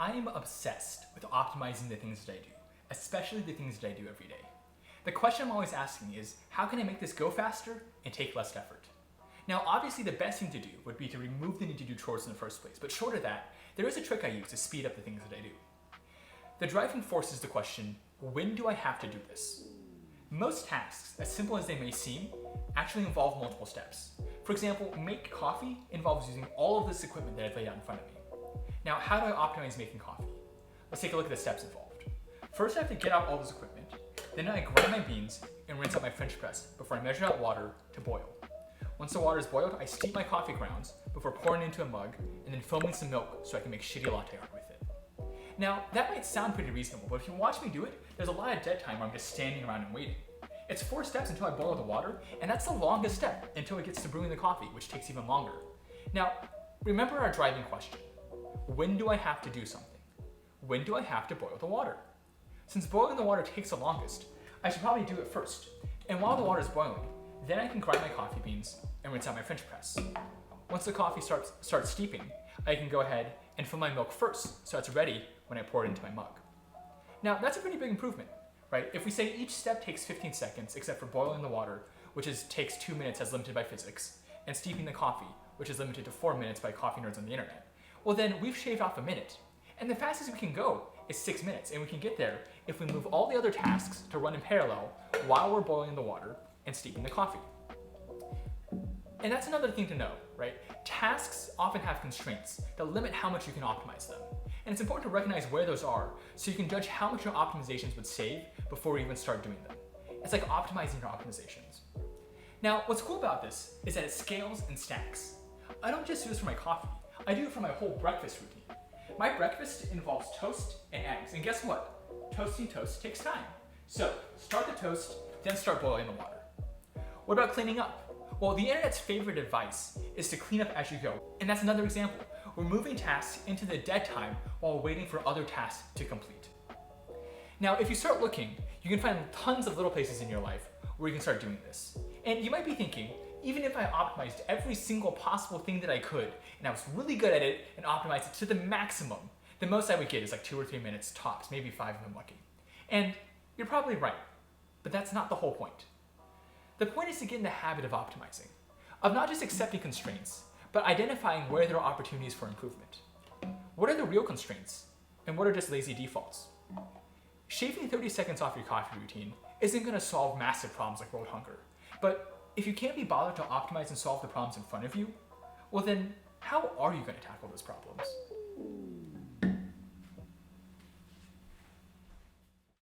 I am obsessed with optimizing the things that I do, especially the things that I do every day. The question I'm always asking is, how can I make this go faster and take less effort? Now, obviously the best thing to do would be to remove the need to do chores in the first place, but short of that, there is a trick I use to speed up the things that I do. The driving force is the question, when do I have to do this? Most tasks, as simple as they may seem, actually involve multiple steps. For example, make coffee involves using all of this equipment that I've laid out in front of me. Now, how do I optimize making coffee? Let's take a look at the steps involved. First, I have to get out all this equipment. Then I grind my beans and rinse out my French press before I measure out water to boil. Once the water is boiled, I steep my coffee grounds before pouring it into a mug and then foaming some milk so I can make shitty latte art with it. Now, that might sound pretty reasonable, but if you watch me do it, there's a lot of dead time where I'm just standing around and waiting. It's 4 steps until I boil the water, and that's the longest step until it gets to brewing the coffee, which takes even longer. Now, remember our driving question. When do I have to do something? When do I have to boil the water? Since boiling the water takes the longest, I should probably do it first. And while the water is boiling, then I can grind my coffee beans and rinse out my French press. Once the coffee starts steeping, I can go ahead and fill my milk first so it's ready when I pour it into my mug. Now, that's a pretty big improvement, right? If we say each step takes 15 seconds, except for boiling the water, which takes 2 minutes as limited by physics, and steeping the coffee, which is limited to 4 minutes by coffee nerds on the internet, well then we've shaved off a minute. And the fastest we can go is 6 minutes, and we can get there if we move all the other tasks to run in parallel while we're boiling the water and steeping the coffee. And that's another thing to know, right? Tasks often have constraints that limit how much you can optimize them. And it's important to recognize where those are so you can judge how much your optimizations would save before you even start doing them. It's like optimizing your optimizations. Now, what's cool about this is that it scales and stacks. I don't just do this for my coffee, I do it for my whole breakfast routine. My breakfast involves toast and eggs, and guess what? Toasting toast takes time. So, start the toast, then start boiling the water. What about cleaning up? Well, the internet's favorite advice is to clean up as you go, and that's another example. We're moving tasks into the dead time while waiting for other tasks to complete. Now, if you start looking, you can find tons of little places in your life where you can start doing this. And you might be thinking, even if I optimized every single possible thing that I could, and I was really good at it and optimized it to the maximum, the most I would get is like 2 or 3 minutes tops, maybe 5 if I'm lucky. And you're probably right, but that's not the whole point. The point is to get in the habit of optimizing, of not just accepting constraints, but identifying where there are opportunities for improvement. What are the real constraints, and what are just lazy defaults? Shaving 30 seconds off your coffee routine isn't going to solve massive problems like world hunger, but if you can't be bothered to optimize and solve the problems in front of you, well then, how are you going to tackle those problems?